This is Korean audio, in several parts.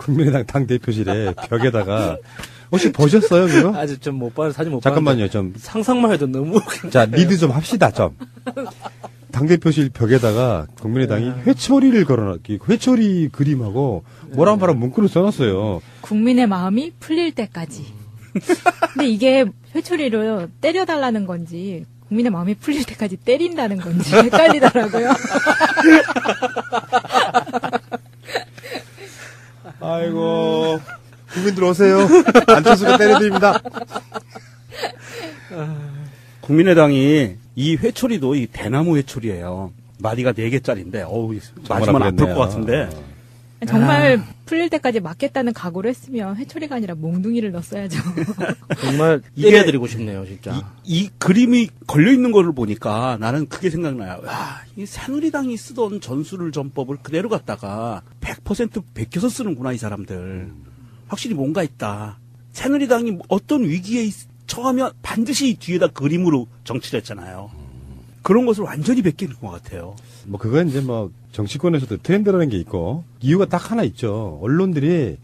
국민의당 당대표실에 벽에다가 혹시 보셨어요 그거? 아직 좀 못 봐서 사진 못 잠깐만요 좀 상상만 해도 너무 자 리드 좀 합시다 좀. 당대표실 벽에다가 국민의당이 회초리를 걸어놨, 회초리 그림하고 뭐란 말한 문구를 써놨어요. 국민의 마음이 풀릴 때까지. 근데 이게 회초리로 때려달라는 건지 국민의 마음이 풀릴 때까지 때린다는 건지 헷갈리더라고요. 아이고 국민들 오세요. 안철수가 때려드립니다. 국민의당이 이 회초리도 이 대나무 회초리예요. 마디가 4개짜리인데 어우 맞으면 아플 것 같은데. 정말 풀릴 때까지 맞겠다는 각오를 했으면 회초리가 아니라 몽둥이를 넣었어야죠. 정말 때려드리고 싶네요, 진짜. 이 그림이 걸려있는 거를 보니까 나는 그게 생각나요. 야, 이 새누리당이 쓰던 전술을 전법을 그대로 갖다가 100% 베껴서 쓰는구나, 이 사람들. 확실히 뭔가 있다. 새누리당이 어떤 위기에 처하면 반드시 이 뒤에다 그림으로 정치를 했잖아요. 그런 것을 완전히 베끼는 것 같아요. 뭐 그건 이제 뭐 정치권에서도 트렌드라는 게 있고 이유가 딱 하나 있죠. 언론들이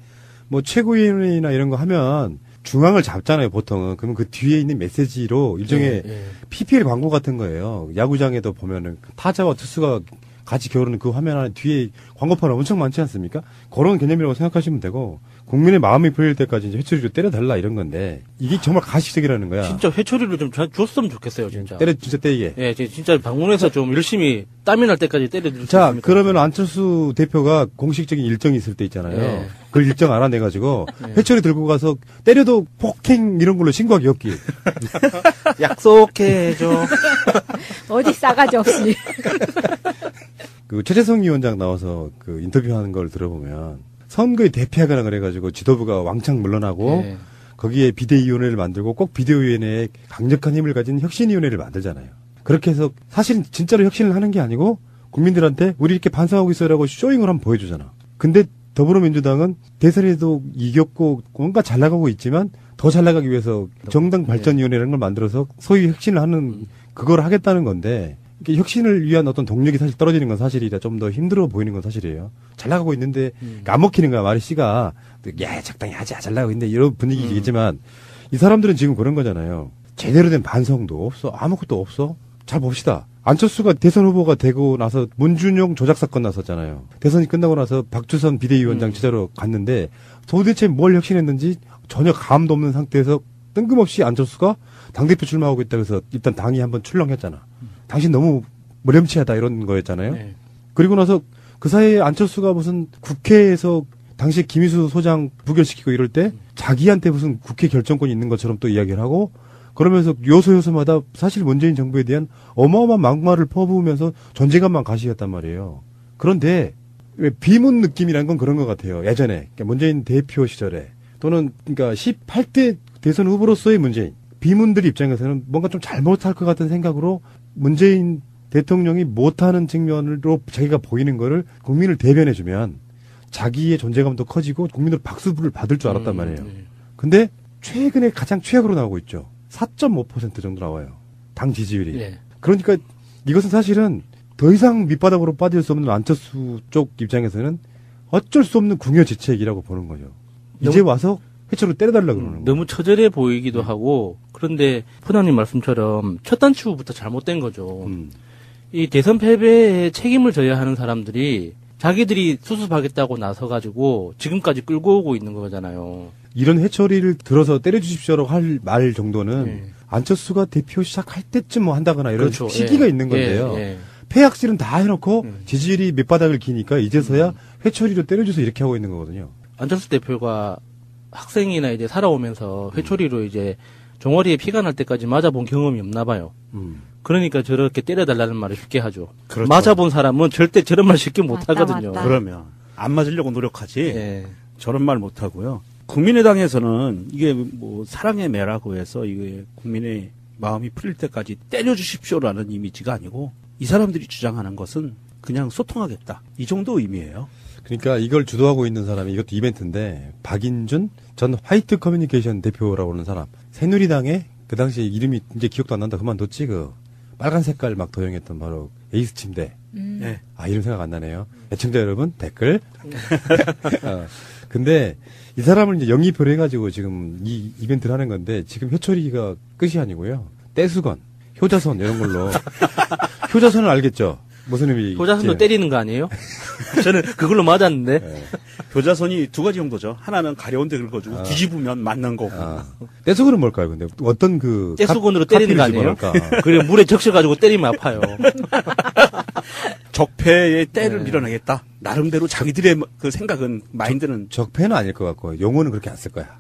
뭐 최고위원회나 이런 거 하면 중앙을 잡잖아요, 보통은. 그러면 그 뒤에 있는 메시지로 일종의 PPL 광고 같은 거예요. 야구장에도 보면은 타자와 투수가 같이 겨루는 그 화면 안에 뒤에 광고판 엄청 많지 않습니까? 그런 개념이라고 생각하시면 되고 국민의 마음이 풀릴 때까지 이제 회초리로 때려달라 이런 건데 이게 정말 가식적이라는 거야. 진짜 회초리를 좀 줬으면 좋겠어요, 진짜. 진짜 때리게. 예, 진짜 방문해서 좀 열심히 땀이 날 때까지 때려줄 수 자, 있습니까? 그러면 안철수 대표가 공식적인 일정이 있을 때 있잖아요. 그걸 일정 알아내가지고 회초리 들고 가서 때려도 폭행 이런 걸로 신고하기 없기. 약속해줘. 어디 싸가지 없이. 그 최재성 위원장 나와서 그 인터뷰하는 걸 들어보면 선거에 대피하거나 그래가지고 지도부가 왕창 물러나고 거기에 비대위원회를 만들고 꼭 비대위원회에 강력한 힘을 가진 혁신위원회를 만들잖아요. 그렇게 해서 사실 진짜로 혁신을 하는 게 아니고 국민들한테 우리 이렇게 반성하고 있어라고 쇼잉을 한번 보여주잖아. 근데 더불어민주당은 대선에도 이겼고 뭔가 잘 나가고 있지만 더 잘 나가기 위해서 정당 발전위원회라는 걸 만들어서 소위 혁신을 하는 그걸 하겠다는 건데 이게 혁신을 위한 어떤 동력이 사실 떨어지는 건 사실이라 좀 더 힘들어 보이는 건 사실이에요. 잘 나가고 있는데 안 먹히는 거야. 말이 씨가 야 적당히 하자 잘 나가고 있는데 이런 분위기겠지만 이 사람들은 지금 그런 거잖아요. 제대로 된 반성도 없어. 아무것도 없어. 잘 봅시다. 안철수가 대선 후보가 되고 나서 문준용 조작 사건 났었잖아요. 대선이 끝나고 나서 박주선 비대위원장 제자로 갔는데 도대체 뭘 혁신했는지 전혀 감도 없는 상태에서 뜬금없이 안철수가 당대표 출마하고 있다고 해서 일단 당이 한번 출렁했잖아. 당신 너무 무렴치하다 이런 거였잖아요. 네. 그리고 나서 그 사이에 안철수가 무슨 국회에서 당시 김희수 소장 부결시키고 이럴 때 자기한테 무슨 국회 결정권이 있는 것처럼 또 이야기를 하고 그러면서 요소요소마다 사실 문재인 정부에 대한 어마어마한 막말을 퍼부으면서 존재감만 가시겠단 말이에요. 그런데 왜 비문 느낌이란 건 그런 것 같아요. 예전에 그러니까 문재인 대표 시절에 또는 그러니까 18대 대선 후보로서의 문재인 비문들 입장에서는 뭔가 좀 잘못할 것 같은 생각으로 문재인 대통령이 못하는 측면으로 자기가 보이는 거를 국민을 대변해주면 자기의 존재감도 커지고 국민들 박수를 받을 줄 알았단 말이에요. 근데 최근에 가장 최악으로 나오고 있죠. 4.5% 정도 나와요. 당 지지율이. 네. 그러니까 이것은 사실은 더 이상 밑바닥으로 빠질 수 없는 안철수 쪽 입장에서는 어쩔 수 없는 궁여지책이라고 보는 거죠. 이제 와서 회초로 때려달라고 그러는 거예요. 너무 처절해 보이기도 하고 그런데 포장님 말씀처럼 첫 단추부터 잘못된 거죠. 이 대선 패배에 책임을 져야 하는 사람들이 자기들이 수습하겠다고 나서가지고 지금까지 끌고 오고 있는 거잖아요. 이런 회초리를 들어서 때려주십시오라고 할 말 정도는 안철수가 대표 시작할 때쯤 뭐 한다거나 이런 그렇죠. 시기가 있는 건데요. 패악질은 다 해놓고 지지율이 밑바닥을 기니까 이제서야 회초리로 때려줘서 이렇게 하고 있는 거거든요. 안철수 대표가 학생이나 이제 살아오면서 회초리로 이제 종아리에 피가 날 때까지 맞아본 경험이 없나 봐요. 그러니까 저렇게 때려달라는 말을 쉽게 하죠. 그렇죠. 맞아본 사람은 절대 저런 말 쉽게 못 하거든요. 맞다. 그러면 안 맞으려고 노력하지. 저런 말 못 하고요. 국민의당에서는 이게 뭐 사랑의 매라고 해서 이게 국민의 마음이 풀릴 때까지 때려주십시오라는 이미지가 아니고 이 사람들이 주장하는 것은 그냥 소통하겠다. 이 정도 의미예요. 그러니까 이걸 주도하고 있는 사람이 이것도 이벤트인데 박인준 전 화이트 커뮤니케이션 대표라고 하는 사람. 새누리당의 그 당시 이름이 이제 기억도 안 난다. 그만뒀지 그 빨간 색깔 막 도용했던 바로 에이스 침대. 네. 아 이름 생각 안 나네요. 애청자 여러분 댓글. 근데 이 사람을 이제 영입을 해가지고 지금 이 이벤트를 하는 건데 지금 효철이가 끝이 아니고요. 떼수건, 효자손 이런 걸로. 효자손은 알겠죠? 무슨 의미? 효자손도 때리는 거 아니에요? 저는 그걸로 맞았는데. 네. 교자선이 두 가지 정도죠. 하나는 가려운 데 긁어주고 뒤집으면 맞는 거고. 떼수건은 뭘까요? 근데 어떤 떼수건으로 때리는 거 아니에요? 그래 물에 적셔가지고 때리면 아파요. 적폐의 때를 밀어내겠다. 나름대로 자기들의 그 생각은 마인드는 적폐는 아닐 것 같고 용어는 그렇게 안 쓸 거야.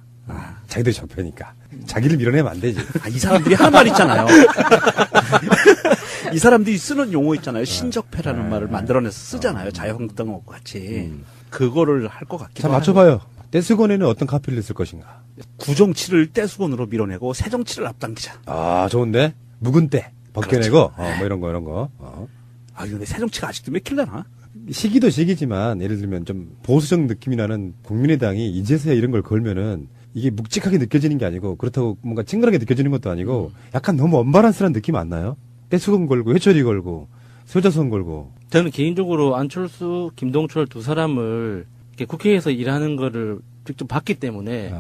자기들이 적폐니까. 자기를 밀어내면 안 되지. 이 사람들이 하는 말 있잖아요. 이 사람들이 쓰는 용어 있잖아요. 신적폐라는 말을 만들어내서 쓰잖아요. 자유한국당하고 같이. 그거를 할 것 같기도 자, 하고. 맞춰봐요. 떼수건에는 어떤 카피를 쓸 것인가? 구정치를 떼수건으로 밀어내고 새정치를 앞당기자. 아, 좋은데? 묵은 때 벗겨내고, 뭐 이런 거. 근데 새정치가 아직도 몇 킬러나? 시기도 시기지만, 예를 들면 좀 보수적 느낌이 나는 국민의당이 이제서야 이런 걸 걸면은, 이게 묵직하게 느껴지는 게 아니고, 그렇다고 뭔가 찡그하게 느껴지는 것도 아니고, 약간 너무 언바란스한 느낌 안 나요? 떼수건 걸고, 회초리 걸고, 효자손 걸고. 저는 개인적으로 안철수, 김동철 두 사람을 이렇게 국회에서 일하는 거를 직접 봤기 때문에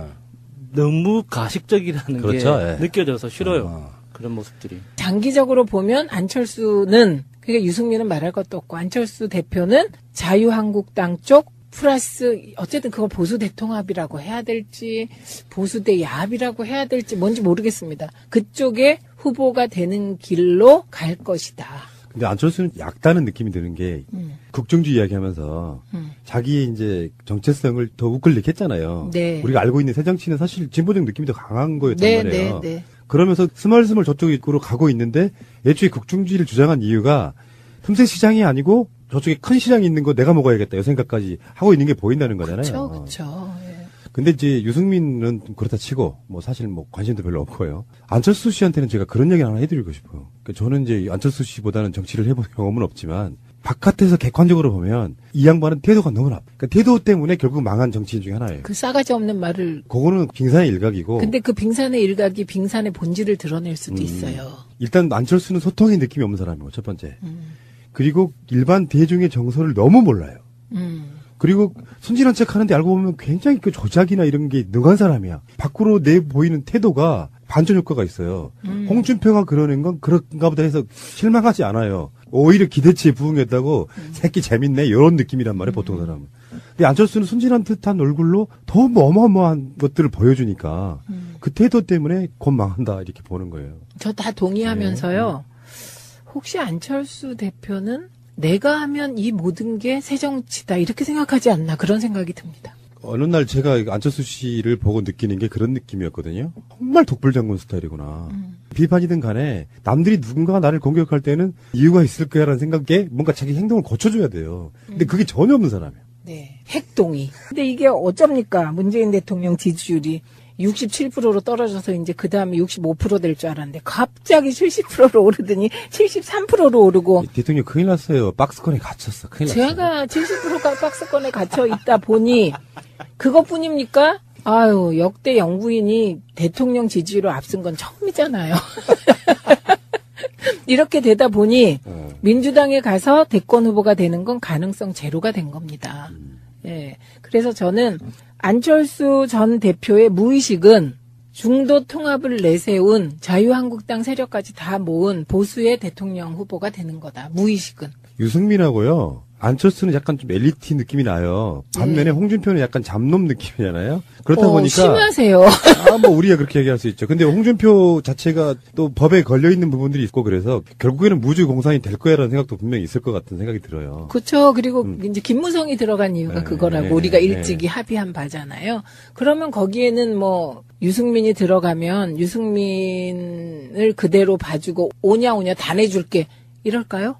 너무 가식적이라는 그렇죠, 게 예. 느껴져서 싫어요. 그런 모습들이. 장기적으로 보면 안철수는, 그러니까 유승민은 말할 것도 없고, 안철수 대표는 자유한국당 쪽 플러스 어쨌든 그걸 보수 대통합이라고 해야 될지 보수 대 야합이라고 해야 될지 뭔지 모르겠습니다. 그쪽에 후보가 되는 길로 갈 것이다. 근데 안철수는 약다는 느낌이 드는 게 국정주의 이야기하면서 자기의 이제 정체성을 더 우클릭했잖아요. 네. 우리가 알고 있는 새정치는 사실 진보적 느낌이 더 강한 거였단 말이에요. 네. 그러면서 스멀스멀 저쪽으로 가고 있는데 애초에 국정주의를 주장한 이유가 틈새 시장이 아니고 저쪽에 큰 시장이 있는 거 내가 먹어야겠다 이 생각까지 하고 있는 게 보인다는 거잖아요. 그렇죠. 예. 근데 이제 유승민은 그렇다 치고 뭐 사실 뭐 관심도 별로 없고요. 안철수 씨한테는 제가 그런 얘기 하나 해드리고 싶어요. 그러니까 저는 이제 안철수 씨보다는 정치를 해본 경험은 없지만 바깥에서 객관적으로 보면 이 양반은 태도가 너무 나빠. 그러니까 태도 때문에 결국 망한 정치인 중에 하나예요. 그 싸가지 없는 말을. 그거는 빙산의 일각이고. 근데 그 빙산의 일각이 빙산의 본질을 드러낼 수도 있어요. 일단 안철수는 소통의 느낌이 없는 사람이고 첫 번째. 그리고 일반 대중의 정서를 너무 몰라요. 그리고 순진한 척 하는데 알고 보면 굉장히 그 조작이나 이런 게 능한 사람이야. 밖으로 내 보이는 태도가 반전 효과가 있어요. 홍준표가 그러는 건 그런가 보다 해서 실망하지 않아요. 오히려 기대치에 부응했다고 새끼 재밌네 이런 느낌이란 말이에요. 보통 사람은. 근데 안철수는 순진한 듯한 얼굴로 더 어마어마한 것들을 보여주니까 그 태도 때문에 곧 망한다 이렇게 보는 거예요. 저 다 동의하면서요. 혹시 안철수 대표는 내가 하면 이 모든 게 새정치다 이렇게 생각하지 않나 그런 생각이 듭니다. 어느 날 제가 안철수 씨를 보고 느끼는 게 그런 느낌이었거든요. 정말 독불장군 스타일이구나. 비판이든 간에 남들이 누군가가 나를 공격할 때는 이유가 있을 거야라는 생각에 뭔가 자기 행동을 고쳐줘야 돼요. 근데 그게 전혀 없는 사람이에요. 네, 핵동의. 근데 이게 어쩝니까? 문재인 대통령 지지율이 67%로 떨어져서 이제 그 다음에 65% 될 줄 알았는데 갑자기 70%로 오르더니 73%로 오르고. 대통령 큰일 났어요. 박스권에 갇혔어. 큰일 났어요. 제가 70%가 박스권에 갇혀 있다 보니 그것뿐입니까? 아유, 역대 영부인이 대통령 지지율을 앞선 건 처음이잖아요. 이렇게 되다 보니 민주당에 가서 대권 후보가 되는 건 가능성 제로가 된 겁니다. 예. 그래서 저는 안철수 전 대표의 무의식은 중도 통합을 내세운 자유한국당 세력까지 다 모은 보수의 대통령 후보가 되는 거다. 무의식은. 유승민하고요. 안철수는 약간 좀 엘리트 느낌이 나요. 반면에 홍준표는 약간 잡놈 느낌이잖아요. 그렇다 보니까 심하세요. 뭐 우리가 그렇게 얘기할 수 있죠. 근데 홍준표 자체가 또 법에 걸려 있는 부분들이 있고 그래서 결국에는 무주 공산이 될 거야라는 생각도 분명히 있을 것 같은 생각이 들어요. 그렇죠. 그리고 이제 김무성이 들어간 이유가 그거라고 우리가 일찍이 합의한 바잖아요. 그러면 거기에는 뭐 유승민이 들어가면 유승민을 그대로 봐주고 오냐 다 내줄게 이럴까요?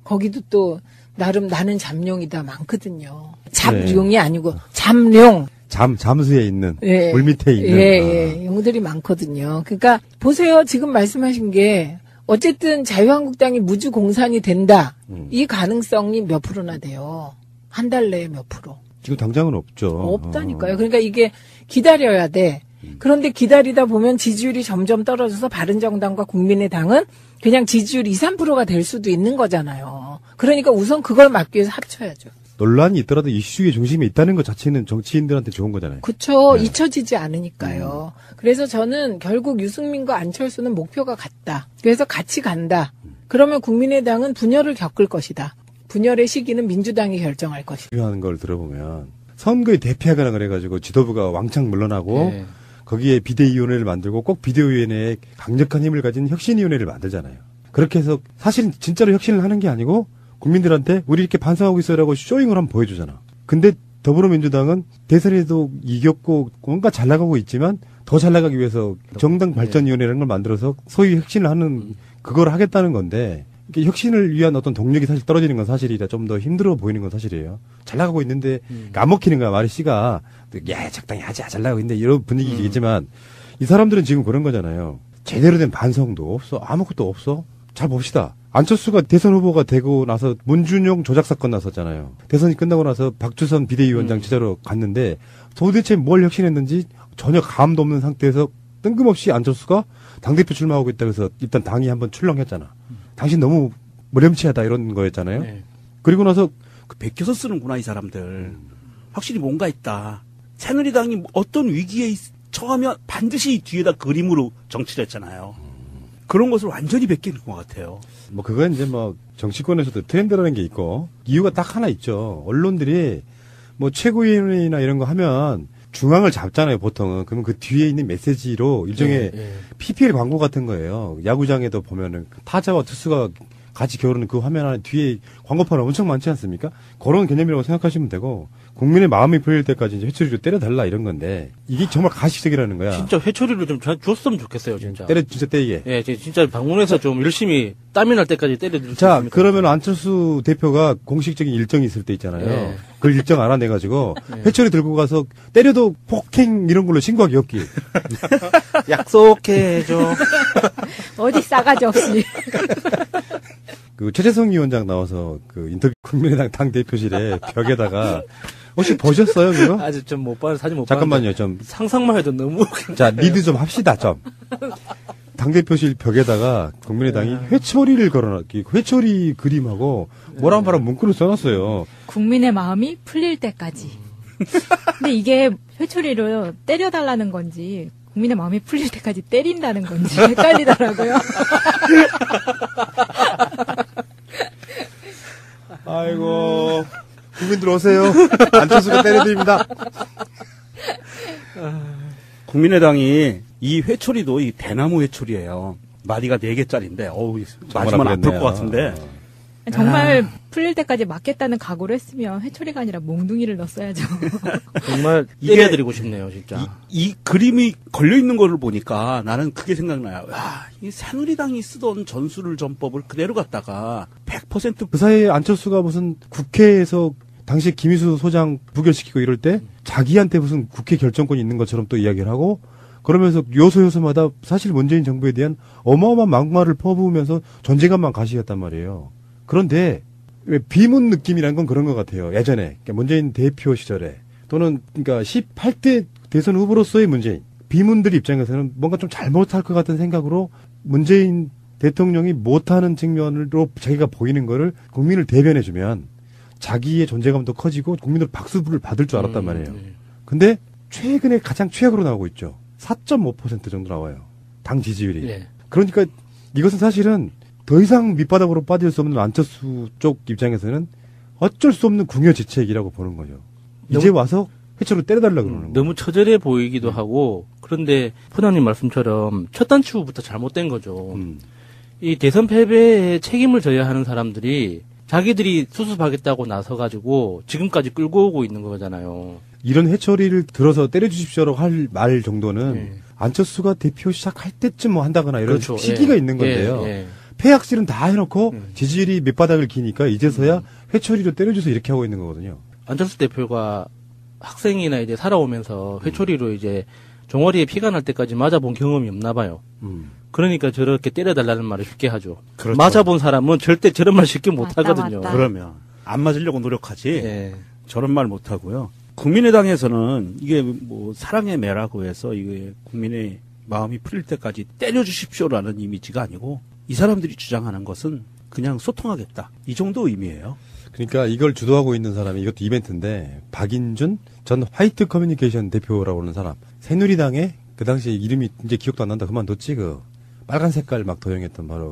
거기도 또 나름 나는 잠룡이다 많거든요. 잡룡이 아니고 잠룡. 잠수에 있는 물 밑에 있는 용들이 많거든요. 그러니까 보세요. 지금 말씀하신 게 어쨌든 자유한국당이 무주 공산이 된다. 이 가능성이 몇 프로나 돼요. 한 달 내에 몇 프로. 지금 당장은 없죠. 없다니까요. 그러니까 이게 기다려야 돼. 그런데 기다리다 보면 지지율이 점점 떨어져서 바른정당과 국민의당은 그냥 지지율 2, 3%가 될 수도 있는 거잖아요. 그러니까 우선 그걸 막기 위해서 합쳐야죠. 논란이 있더라도 이슈의 중심에 있다는 것 자체는 정치인들한테 좋은 거잖아요. 그쵸. 네. 잊혀지지 않으니까요. 그래서 저는 결국 유승민과 안철수는 목표가 같다. 그래서 같이 간다. 그러면 국민의당은 분열을 겪을 것이다. 분열의 시기는 민주당이 결정할 것이다. 하는 걸 들어보면 선거에 대피하거나 그래가지고 지도부가 왕창 물러나고 네. 거기에 비대위원회를 만들고 꼭 비대위원회에 강력한 힘을 가진 혁신위원회를 만들잖아요. 그렇게 해서 사실 진짜로 혁신을 하는 게 아니고 국민들한테 우리 이렇게 반성하고 있어라고 쇼잉을 한번 보여주잖아. 근데 더불어민주당은 대선에도 이겼고 뭔가 잘 나가고 있지만 더 잘 나가기 위해서 정당 발전위원회라는 걸 만들어서 소위 혁신을 하는 그걸 하겠다는 건데 이게 혁신을 위한 어떤 동력이 사실 떨어지는 건 사실이라 좀 더 힘들어 보이는 건 사실이에요. 잘 나가고 있는데 안 먹히는 거야. 말이 씨가 야 적당히 하자 잘 나가고 있는데 이런 분위기겠지만 이 사람들은 지금 그런 거잖아요. 제대로 된 반성도 없어. 아무것도 없어. 잘 봅시다. 안철수가 대선 후보가 되고 나서 문준용 조작 사건 나섰잖아요. 대선이 끝나고 나서 박주선 비대위원장 취재로 갔는데 도대체 뭘 혁신했는지 전혀 감도 없는 상태에서 뜬금없이 안철수가 당대표 출마하고 있다고 해서 일단 당이 한번 출렁했잖아. 당신 너무 무렴치하다 이런 거였잖아요. 네. 그리고 나서 그 베껴서 쓰는구나 이 사람들. 확실히 뭔가 있다. 새누리당이 어떤 위기에 처하면 반드시 뒤에다 그림으로 정치를 했잖아요. 그런 것을 완전히 베끼는 것 같아요. 뭐 그건 이제 뭐 정치권에서도 트렌드라는 게 있고 이유가 딱 하나 있죠. 언론들이 뭐 최고위원회나 이런 거 하면 중앙을 잡잖아요, 보통은. 그러면 그 뒤에 있는 메시지로 일종의 PPL 광고 같은 거예요. 야구장에도 보면은 타자와 투수가 같이 겨루는 그 화면 안에 뒤에 광고판이 엄청 많지 않습니까? 그런 개념이라고 생각하시면 되고 국민의 마음이 풀릴 때까지 이제 회초리로 때려달라 이런 건데 이게 정말 가시적이라는 거야. 진짜 회초리를 좀 줬으면 좋겠어요, 진짜. 진짜 때리게. 예, 진짜 방문해서 좀 열심히 땀이 날 때까지 때려줄 수 자, 있습니다. 그러면 안철수 대표가 공식적인 일정이 있을 때 있잖아요. 네. 그 일정 알아내가지고 회초리 들고 가서 때려도 폭행 이런 걸로 신고하기 없기. 약속해줘. 어디 싸가지 없이. 그 최재성 위원장 나와서 그 인터뷰 국민의당 당 대표실에 벽에다가 혹시 보셨어요 그거? 아직 좀 못 봤는데, 사진 못 잠깐만요 봤는데. 좀. 상상만 해도 너무. 자 리드 좀 합시다 좀. 당 대표실 벽에다가 국민의당이 회초리를 걸어놨기 회초리 그림하고 뭐라 말한 문구를 써놨어요. 국민의 마음이 풀릴 때까지. 근데 이게 회초리로 때려달라는 건지 국민의 마음이 풀릴 때까지 때린다는 건지 헷갈리더라고요. 아이고 국민들 오세요. 안철수가 때려드립니다. 국민의당이 이 회초리도 이 대나무 회초리예요. 마디가 4개짜리인데 어우 맞으면 아플 것 같은데. 정말 풀릴 때까지 맞겠다는 각오를 했으면 회초리가 아니라 몽둥이를 넣었어야죠. 정말 이게- 때려드리고 싶네요, 진짜. 이 그림이 걸려 있는 거를 보니까 나는 그게 생각나요. 야, 이 새누리당이 쓰던 전술을 전법을 그대로 갖다가 100% 그 사이에 안철수가 무슨 국회에서 당시 김희수 소장 부결시키고 이럴 때 자기한테 무슨 국회 결정권이 있는 것처럼 또 이야기를 하고 그러면서 요소요소마다 사실 문재인 정부에 대한 어마어마한 막말을 퍼부으면서 존재감만 가시겠단 말이에요. 그런데 왜 비문 느낌이란 건 그런 것 같아요. 예전에 그러니까 문재인 대표 시절에 또는 그러니까 18대 대선 후보로서의 문재인 비문들 입장에서는 뭔가 좀 잘못할 것 같은 생각으로 문재인 대통령이 못하는 측면으로 자기가 보이는 거를 국민을 대변해주면 자기의 존재감도 커지고 국민들 박수를 받을 줄 알았단 말이에요. 근데 최근에 가장 최악으로 나오고 있죠. 4.5% 정도 나와요. 당 지지율이. 네. 그러니까 이것은 사실은 더 이상 밑바닥으로 빠질 수 없는 안철수 쪽 입장에서는 어쩔 수 없는 궁여지책이라고 보는 거죠. 이제 와서 회초로 때려달라고 그러는 거예요. 너무 처절해 보이기도 하고, 그런데 포나님 말씀처럼 첫 단추부터 잘못된 거죠. 이 대선 패배에 책임을 져야 하는 사람들이 자기들이 수습하겠다고 나서가지고 지금까지 끌고 오고 있는 거잖아요. 이런 회초리를 들어서 때려주십시오라고 할 말 정도는 네. 안철수가 대표 시작할 때쯤 뭐 한다거나 이런 그렇죠. 시기가 예. 있는 건데요. 예, 예. 폐악질은 다 해놓고 지지율이 밑바닥을 기니까 이제서야 회초리로 때려줘서 이렇게 하고 있는 거거든요. 안철수 대표가 학생이나 이제 살아오면서 회초리로 이제 종아리에 피가 날 때까지 맞아본 경험이 없나 봐요. 그러니까 저렇게 때려달라는 말을 쉽게 하죠. 그렇죠. 맞아본 사람은 절대 저런 말 쉽게 못 맞다, 하거든요. 맞다. 그러면 안 맞으려고 노력하지. 예. 저런 말 못 하고요. 국민의당에서는 이게 뭐 사랑의 매라고 해서 이게 국민의 마음이 풀릴 때까지 때려주십시오라는 이미지가 아니고 이 사람들이 주장하는 것은 그냥 소통하겠다. 이 정도 의미예요. 그러니까 이걸 주도하고 있는 사람이 이것도 이벤트인데 박인준 전 화이트 커뮤니케이션 대표라고 하는 사람. 새누리당에 그 당시에 이름이 이제 기억도 안 난다 그만뒀지 그 빨간 색깔 막 도용했던 바로